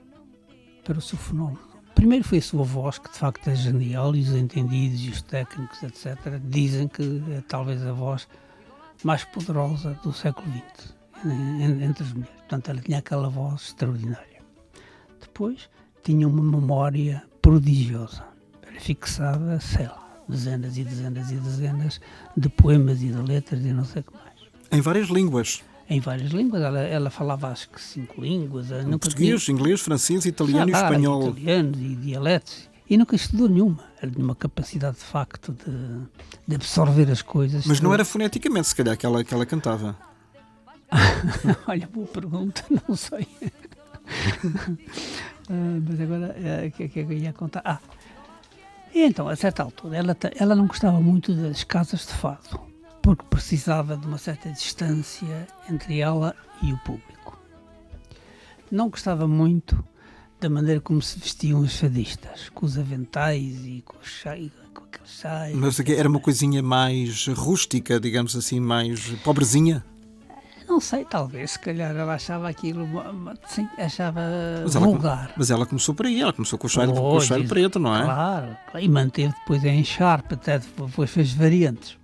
S4: para o seu fenómeno. Primeiro foi a sua voz, que de facto é genial, e os entendidos e os técnicos, etc., dizem que é talvez a voz mais poderosa do século XX, entre as mulheres. Portanto, ela tinha aquela voz extraordinária. Depois, tinha uma memória prodigiosa. Era fixada, sei lá, dezenas e dezenas e dezenas de poemas e de letras e não sei o que mais.
S3: Em várias línguas.
S4: em várias línguas. Ela falava acho que 5 línguas.
S3: Português, inglês, francês, italiano e espanhol.
S4: Italianos e dialetos. E nunca estudou nenhuma. Ela tinha uma capacidade, de facto, de absorver as coisas.
S3: Mas não era foneticamente, se calhar, que ela cantava.
S4: Olha, boa pergunta, não sei. Mas agora, o que é que eu ia contar? E então, a certa altura, ela não gostava muito das casas de fado, porque precisava de uma certa distância entre ela e o público. Não gostava muito da maneira como se vestiam os fadistas, com os aventais e com aqueles chais.
S3: Mas era uma coisinha mais rústica, digamos assim, mais pobrezinha?
S4: Não sei, talvez, se calhar ela achava aquilo, sim, achava vulgar.
S3: Mas ela começou por aí, ela começou com o cheiro preto, não é?
S4: Claro, e manteve depois a encharpe, até depois fez variantes.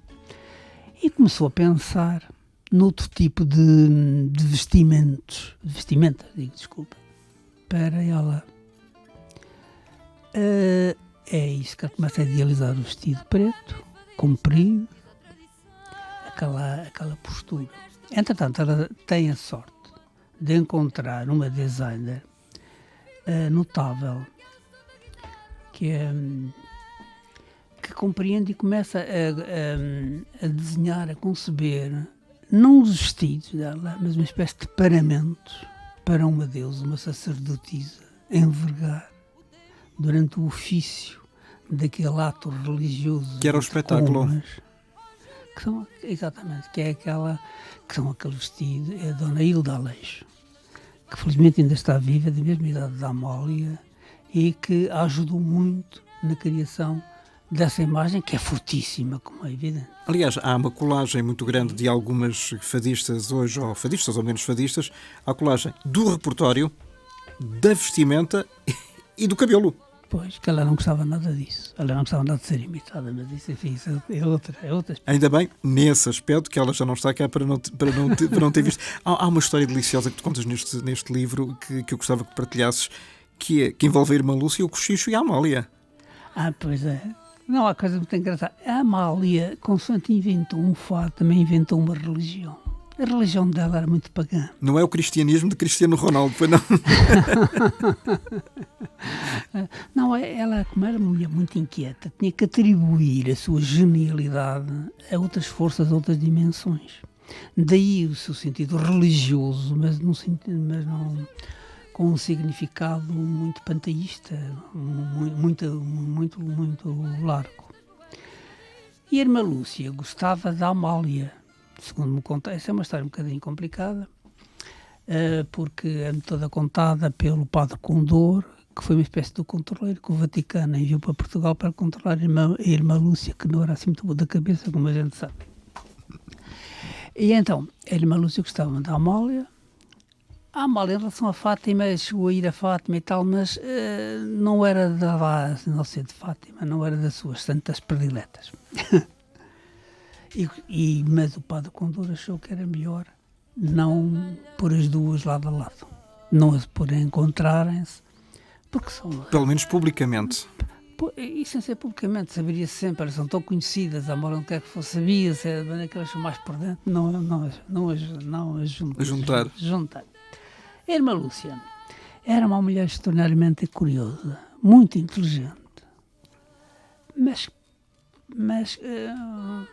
S4: E começou a pensar noutro tipo de vestimentas, para ela. É isso que ela começa a idealizar o vestido preto, comprido, aquela postura. Entretanto, ela tem a sorte de encontrar uma designer notável que compreende e começa a desenhar, a conceber, não os vestidos dela, mas uma espécie de paramentos para uma deusa, uma sacerdotisa, envergar durante o ofício daquele ato religioso.
S3: Que era o espetáculo.
S4: Exatamente, que são aquele vestido, é a Dona Hilda Aleixo, que felizmente ainda está viva, da mesma idade da Amália, e que a ajudou muito na criação dessa imagem, que é fortíssima, como é evidente.
S3: Aliás, há uma colagem muito grande de algumas fadistas hoje, ou fadistas ou menos fadistas, a colagem do repertório, da vestimenta e do cabelo.
S4: Pois, que ela não gostava nada disso. Ela não gostava nada de ser imitada, mas isso, enfim, é outra.
S3: Ainda bem, nesse aspecto, que ela já não está cá para não ter visto. Há uma história deliciosa que tu contas neste livro que eu gostava que partilhasses, que envolve a irmã Lúcia, o Cochicho e a Amália.
S4: Pois é. Não, há coisa muito engraçada. A Amália, consoante inventou um fado, também inventou uma religião. A religião dela era muito pagã.
S3: Não é o cristianismo de Cristiano Ronaldo, pois não?
S4: Não, ela, como era uma mulher muito inquieta, tinha que atribuir a sua genialidade a outras forças, a outras dimensões. Daí o seu sentido religioso, mas não com um significado muito panteísta, muito largo. E a irmã Lúcia gostava da Amália. Segundo me conta, essa é uma história um bocadinho complicada, porque é toda contada pelo padre Condor, que foi uma espécie de controleiro que o Vaticano enviou para Portugal para controlar a irmã Lúcia, que não era assim muito boa da cabeça, como a gente sabe. E então, a irmã Lúcia gostava da Amália. A Amália, em relação a Fátima, chegou a ir a Fátima e tal, mas não era da base, não sei, de Fátima, não era das suas santas prediletas. Mas o padre Condor achou que era melhor não pôr as duas lado a lado, não as pôr a encontrarem-se, porque são...
S3: Pelo menos publicamente.
S4: E sem ser publicamente, saberia-se sempre, elas são tão conhecidas, a Amália não quer que fosse, sabia-se, é que elas são mais por dentro, não as juntar. A irmã Lúcia era uma mulher extraordinariamente curiosa, muito inteligente, mas um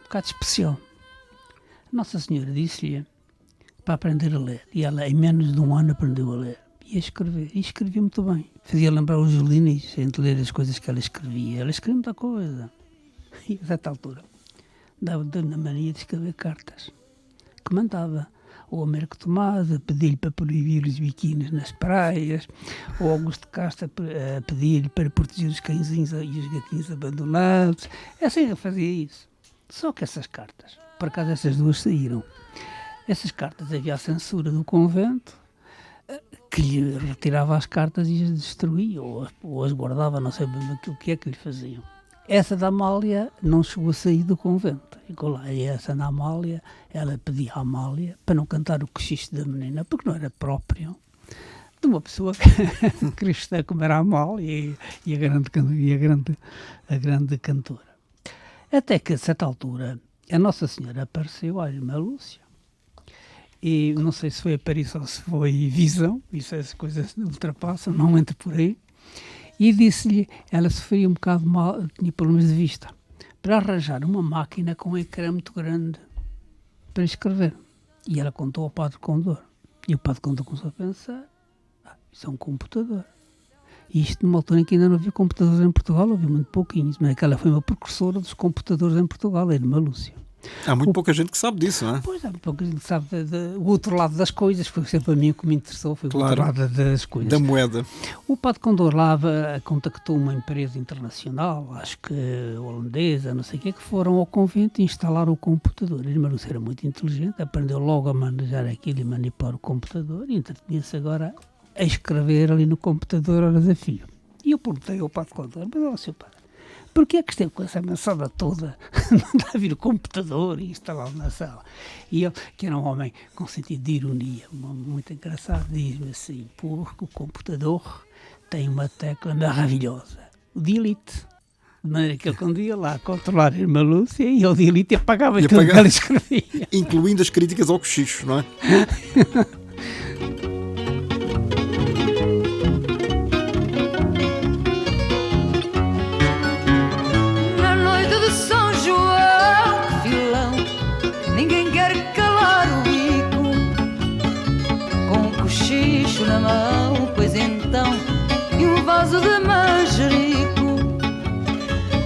S4: bocado especial. Nossa Senhora disse-lhe para aprender a ler, e ela em menos de um ano aprendeu a ler e a escrever, e escrevia muito bem. Fazia lembrar os Julinis, entre ler as coisas que ela escrevia muita coisa. E a certa altura dava-lhe a mania de escrever cartas que mandava o Américo Tomás a pedir-lhe para proibir os biquínis nas praias, o Augusto Castro a pedir-lhe para proteger os cãezinhos e os gatinhos abandonados. Assim ele fazia isso. Só que essas cartas, por acaso essas duas saíram. Essas cartas, havia a censura do convento, que lhe retirava as cartas e as destruía, ou as guardava, não sei bem aquilo que é que lhe faziam. Essa da Amália não chegou a sair do convento. Ficou lá. E essa da Amália, ela pedia à Amália para não cantar o cochicho da menina, porque não era próprio de uma pessoa cristã como era a Amália e a grande cantora. Até que, a certa altura, a Nossa Senhora apareceu à irmã Lúcia e não sei se foi aparição ou se foi visão, isso as coisas ultrapassam, não entra por aí, e disse-lhe, ela sofria um bocado mal, tinha problemas de vista, para arranjar uma máquina com um ecrã muito grande para escrever. E ela contou ao Padre Condor. E o Padre Condor começou a pensar, isso é um computador. E isto numa altura em que ainda não havia computadores em Portugal, havia muito pouquinhos, mas ela foi uma precursora dos computadores em Portugal, a irmã Lúcia.
S3: Há muito pouca gente que sabe disso, não é?
S4: Pois, há muito pouca gente que sabe o outro lado das coisas, foi sempre a mim o que me interessou, foi
S3: claro,
S4: o outro lado das coisas.
S3: Da moeda.
S4: O Padre Condor lá contactou uma empresa internacional, acho que holandesa, não sei o que foram ao convento e instalaram o computador. A irmã Lúcia era muito inteligente, aprendeu logo a manejar aquilo e manipular o computador e entretinha-se agora a escrever ali no computador horas a fio. E eu perguntei ao Padre Condor, mas ó, seu padre, porquê é que esteve com essa mensada toda? Não dá a vir o computador e instalá-lo na sala. E ele, que era um homem com sentido de ironia, muito engraçado, diz-me assim, porque o computador tem uma tecla maravilhosa, o delete. De maneira que ele, quando ia lá controlar a irmã Lúcia, e o delete apagava tudo que ela escrevia.
S3: Incluindo as críticas ao cochicho, não é?
S2: Na mão, pois então, e um vaso de manjerico.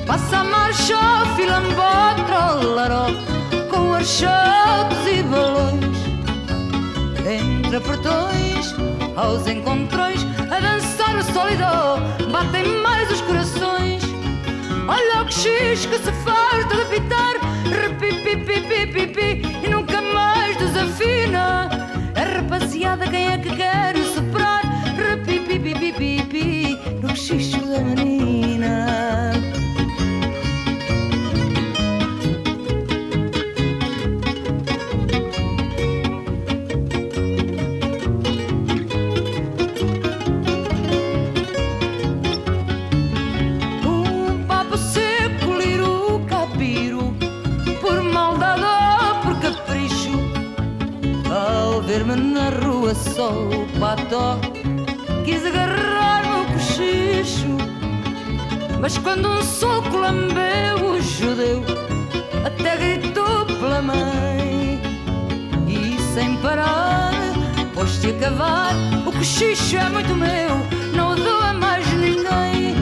S2: Passa a marcha ao filambó, trollaró, com archotes e balões. Entre portões, aos encontrões, a dançar o solidó, batem mais os corações. Olha o cochicho que se farta de pitar, repipipipipipi, e nunca mais desafina. A rapaziada, quem é que quer soprar? Repipipipipipi, no cochicho da menina. Um papo seco, liru, capiru, por maldade ou por capricho, ao ver-me na rua só o pató, quis agarrar-me o cochicho. Mas quando um soco lambeu o judeu, até gritou pela mãe. E sem parar, pôs-se a cavar, o cochicho é muito meu, não o dou a mais ninguém.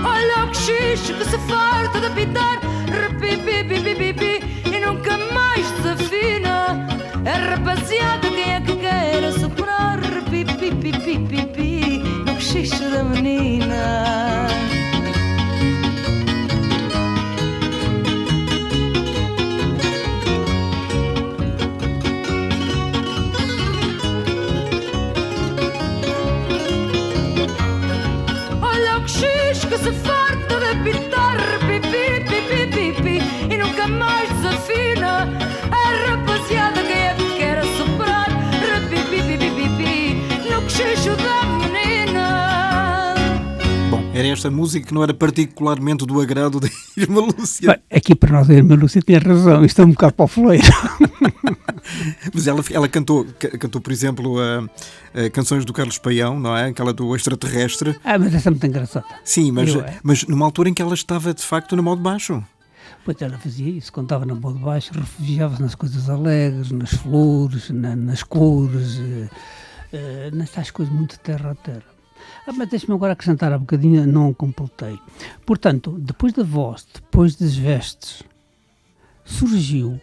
S2: Olha o cochicho que se farta de apitar, repipipipipipi, e nunca mais desafina. A rapaziada, quem é que quer soprar? Repipipipipipi, no cochicho da menina. Olha o cochicho que se farta de apitar, repipipipipipi, e nunca mais desafina. A rapaziada, quem é que quer soprar? Repipipipipipi, no cochicho da menina.
S3: Bom, era esta música que não era particularmente do agrado da irmã Lúcia.
S4: Bem, aqui para nós a irmã Lúcia tinha razão, isto é um bocado para o foleiro.
S3: Mas ela cantou, por exemplo, canções do Carlos Paião, não é? Aquela do Extraterrestre.
S4: Mas essa é muito engraçada.
S3: Sim, mas numa altura em que ela estava, de facto, na mão de baixo.
S4: Pois ela fazia isso, quando estava na mão de baixo, refugiava-se nas coisas alegres, nas flores, nas cores, nessas coisas muito terra a terra. Mas deixe-me agora acrescentar um bocadinho, não completei. Portanto, depois da voz, depois das vestes, surgiu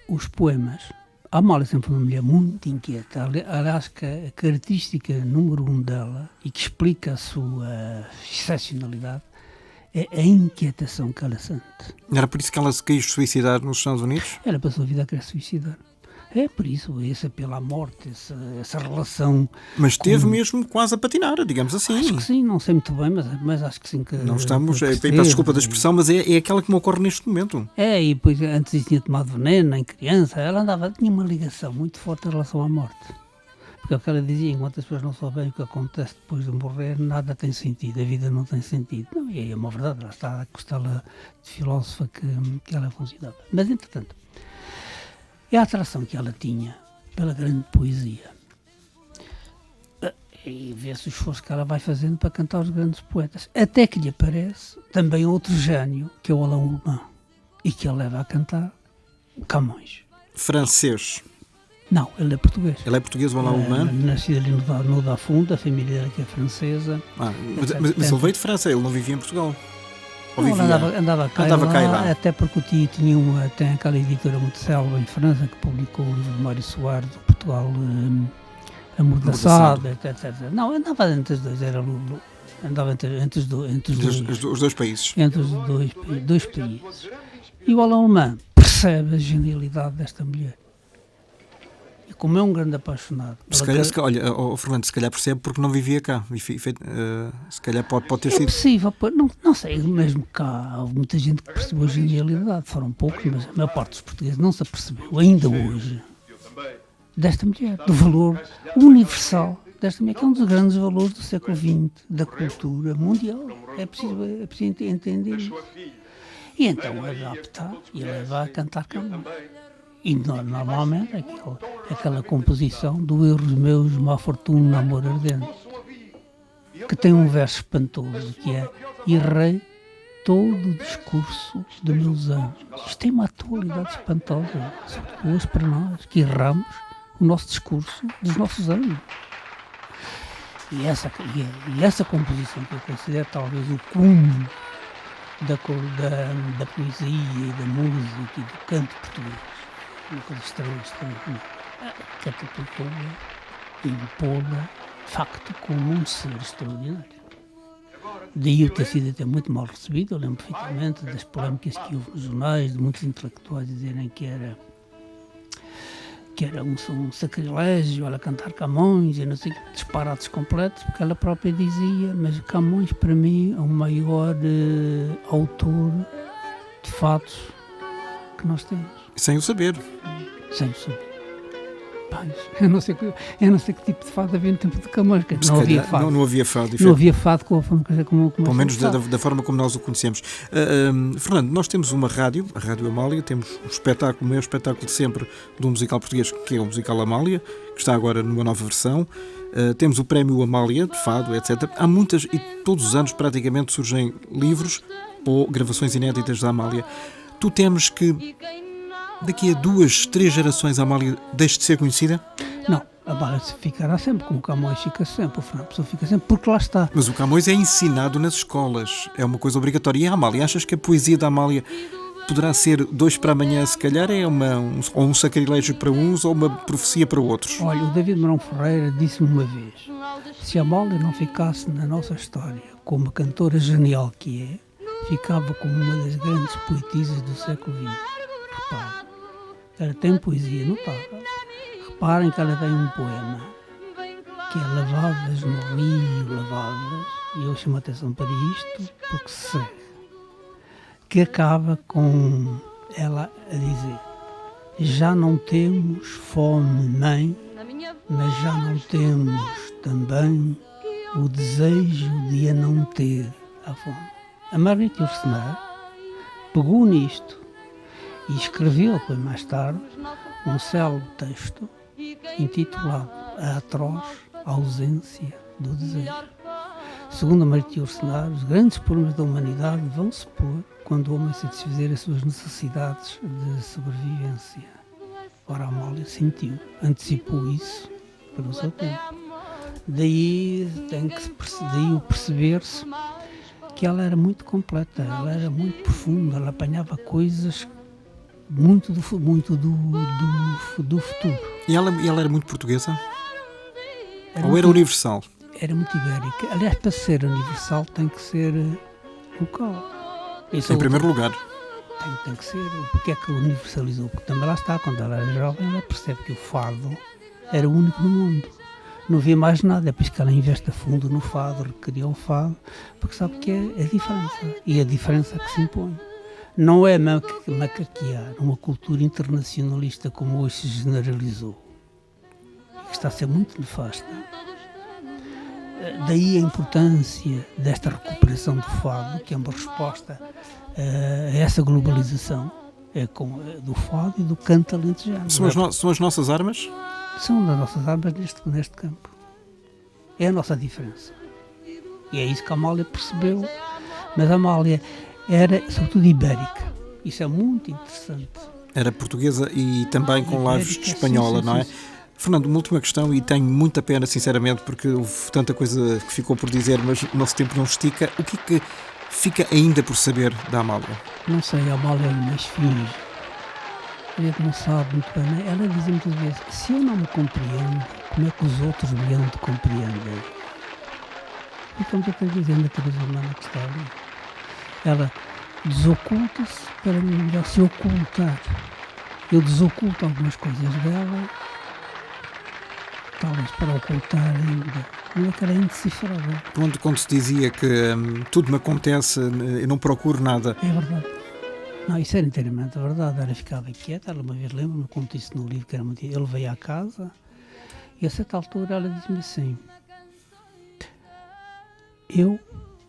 S4: os poemas. A Amália sempre foi uma mulher muito inquieta. Aliás, que a característica número 1 dela, e que explica a sua excepcionalidade, é a inquietação que ela sente.
S3: Era por isso que ela se quis suicidar nos Estados Unidos?
S4: Ela passou a vida a querer suicidar. É por isso, esse apelo à morte, essa relação...
S3: Mas esteve mesmo quase a patinar, digamos assim.
S4: Acho que sim, não sei muito bem, mas acho que sim. Que,
S3: não estamos, peço desculpa da expressão, mas é aquela que me ocorre neste momento.
S4: E depois antes disso tinha tomado veneno em criança, ela tinha uma ligação muito forte em relação à morte. Porque é o que ela dizia, enquanto as pessoas não souberem o que acontece depois de morrer, nada tem sentido, a vida não tem sentido. Não, e é uma verdade, lá está a costela de filósofa que ela funcionava. Mas, entretanto, a atração que ela tinha pela grande poesia. E vê-se o esforço que ela vai fazendo para cantar os grandes poetas. Até que lhe aparece também outro gênio, que é o Alain Ullmann, e que ele leva a cantar Camões.
S3: Francês.
S4: Não, ele é português.
S3: Ele é português, o Alain Ullmann?
S4: Nascido ali no Dafunda, a família dele que é francesa.
S3: Mas ele veio de França, ele não vivia em Portugal. Ou
S4: não,
S3: vivia?
S4: Andava cá e lá, até porque o tio tem aquela editora muito célebre em França que publicou o livro de Mário Soares, de Portugal Amordaçado, etc. Não, andava entre os dois, andava entre os
S3: dois países.
S4: Entre os dois países. E o Alain Ullmann percebe a genialidade desta mulher. E como é um grande apaixonado...
S3: Olha, Fernando, se calhar percebe porque não vivia cá. Se calhar pode ter sido...
S4: É possível, não sei, mesmo cá houve muita gente que percebeu a genialidade. Foram poucos, mas a maior parte dos portugueses não se apercebeu, ainda hoje, desta mulher, do valor universal desta mulher, que é um dos grandes valores do século XX, da cultura mundial. É preciso entender isso. E então adapta e leva a cantar Camões. E normalmente aquela composição do Erros Meus, Má Fortuna, Amor Ardente, que tem um verso espantoso que é: errei todo o discurso de meus anos. Isto tem uma atualidade espantosa, sobretudo hoje para nós, que erramos o nosso discurso dos nossos anos. E essa composição, que eu considero talvez o cume da poesia e da música e do canto português, uma coisa extraordinária, catapultou-a e impô-la, de facto, como um ser extraordinário. Daí eu ter sido até muito mal recebido. Eu lembro perfeitamente das polémicas que houve nos jornais, de muitos intelectuais dizerem que era um sacrilégio ela cantar Camões e não sei, disparates completos, porque ela própria dizia: mas Camões para mim é o maior autor de fatos que nós temos.
S3: Sem o saber.
S4: Sem o saber. Pais, eu não sei que tipo de fado havia no tempo de Camões. Não havia fado.
S3: Não havia fado.
S4: Não havia fado com a forma como
S3: pelo menos da forma como nós o conhecemos. Fernando, nós temos uma rádio, a Rádio Amália, temos um espetáculo, o maior espetáculo de sempre de um musical português, que é o musical Amália, que está agora numa nova versão. Temos o Prémio Amália, de fado, etc. Há muitas, e todos os anos praticamente surgem livros ou gravações inéditas da Amália. Tu temes que daqui a 2, 3 gerações a Amália deixe de ser conhecida?
S4: Não, a Amália ficará sempre, como o Camões fica sempre, o Fernando Pessoa fica sempre, porque lá está.
S3: Mas o Camões é ensinado nas escolas, é uma coisa obrigatória. E a Amália, achas que a poesia da Amália poderá ser 2 para amanhã, se calhar é ou um sacrilégio para uns ou uma profecia para outros?
S4: Olha, o David Marão Ferreira disse-me uma vez: se a Amália não ficasse na nossa história como a cantora genial que é, ficava como uma das grandes poetisas do século XX. Repare. Ela tem poesia notável. Reparem que ela tem um poema que é Lavadas no Rio, Lavadas, e eu chamo a atenção para isto porque sei que acaba com ela a dizer: já não temos fome, mãe, mas já não temos também o desejo de a não ter a fome. A Margareth Yourcenar pegou nisto e escreveu, depois mais tarde, um célebre texto intitulado A Atroz Ausência do Desejo. Segundo a Margareth Yourcenar, os grandes problemas da humanidade vão se pôr quando o homem satisfazer as suas necessidades de sobrevivência. Ora, a Amália sentiu, antecipou isso para o seu tempo. Daí o perceber-se que ela era muito completa, ela era muito profunda, ela apanhava coisas muito do futuro.
S3: E ela era muito portuguesa? Ou era universal?
S4: Era muito ibérica. Aliás, para ser universal tem que ser local.
S3: Em primeiro lugar.
S4: Tem que ser. Porque é que universalizou? Porque também lá está, quando ela era jovem, ela percebe que o fado era o único no mundo. Não havia mais nada, é por isso que ela investe a fundo no fado, requeria o fado, porque sabe que é a diferença. E a diferença que se impõe. Não é macaquear uma cultura internacionalista como hoje se generalizou, que está a ser muito nefasta. Daí a importância desta recuperação do fado, que é uma resposta a essa globalização, do fado e do canto alentejano.
S3: São as nossas armas?
S4: São das nossas armas neste campo. É a nossa diferença. E é isso que a Amália percebeu. Mas a Amália era, sobretudo, ibérica. Isso é muito interessante.
S3: Era portuguesa e também com lajes de espanhola,
S4: sim,
S3: não é?
S4: sim.
S3: Fernando, uma última questão, e tenho muita pena, sinceramente, porque houve tanta coisa que ficou por dizer, mas o nosso tempo não estica. O que é que fica ainda por saber da Amália?
S4: Não sei, a Amália é uma esfinge. A gente não sabe muito bem. Né? Ela diz muitas vezes, se eu não me compreendo, como é que os outros me hão de compreender? Fica muitas vezes a natureza humana que está ali. Ela desoculta-se para melhor se ocultar. Eu desoculto algumas coisas dela, talvez para ocultar ainda. Não é que ela é indecifrável.
S3: Quando se dizia que tudo me acontece, eu não procuro nada.
S4: É verdade. Não, isso era inteiramente verdade. Ela ficava quieta. Ela uma vez, lembro-me, conto isso no livro, que era muito... Ele veio à casa e a certa altura ela disse-me assim: eu,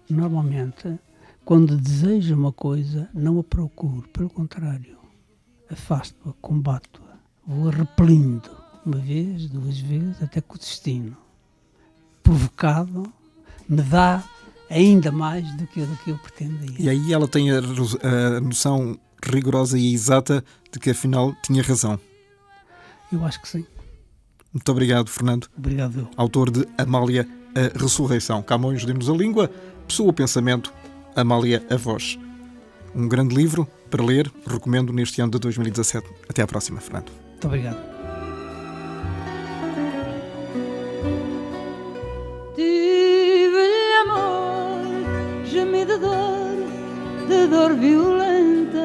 S4: normalmente, quando desejo uma coisa, não a procuro. Pelo contrário, afasto-a, combato-a, vou-a repelindo. Uma vez, duas vezes, até que o destino, provocado, me dá ainda mais do que eu pretendia.
S3: E aí ela tem a noção rigorosa e exata de que, afinal, tinha razão.
S4: Eu acho que sim.
S3: Muito obrigado, Fernando.
S4: Obrigado.
S3: Autor de Amália, a Ressurreição. Camões deu-nos a língua, Pessoa o pensamento, Amália a voz. Um grande livro para ler, recomendo neste ano de 2017. Até à próxima, Fernando.
S4: Muito obrigado.
S2: Tive-lhe amor, gemi de dor violenta.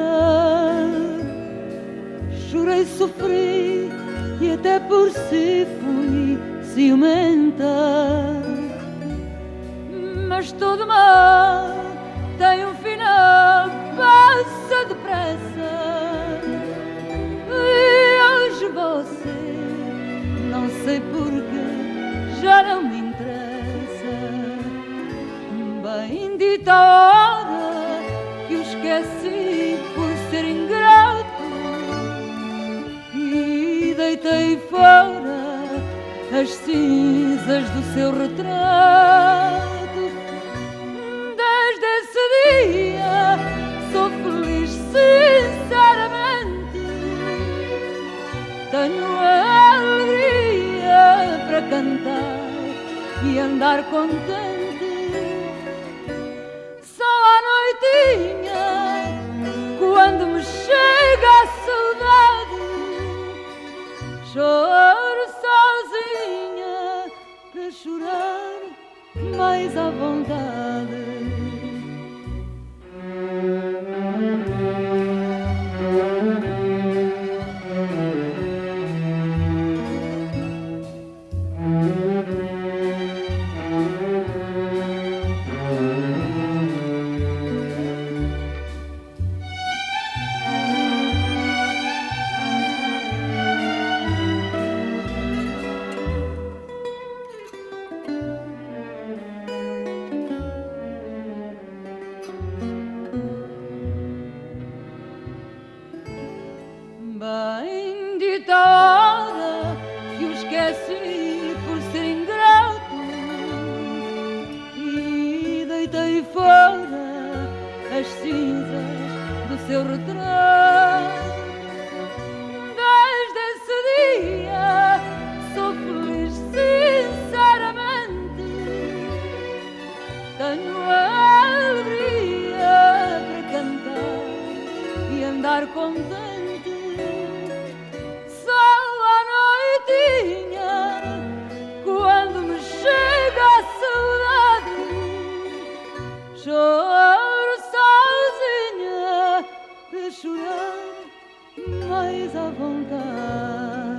S2: Chorei, sofri e até por si fui ciumenta. Mas todo mal tem um final, passa depressa. E hoje você, não sei porquê, já não me interessa. Bendita a hora que o esqueci por ser ingrato e deitei fora as cinzas do seu retrato. Desde esse dia sou feliz sinceramente. Tenho a alegria para cantar e andar contente. Só à noitinha, quando me chega a saudade, choro sozinha para chorar mais à vontade. Bendita a hora que o esqueci por ser ingrato e deitei fora as cinzas do seu retrato. Desde esse dia sou feliz sinceramente. Tenho a alegria para cantar e andar contente. Quando me chega a saudade, choro sozinha para chorar mais à vontade.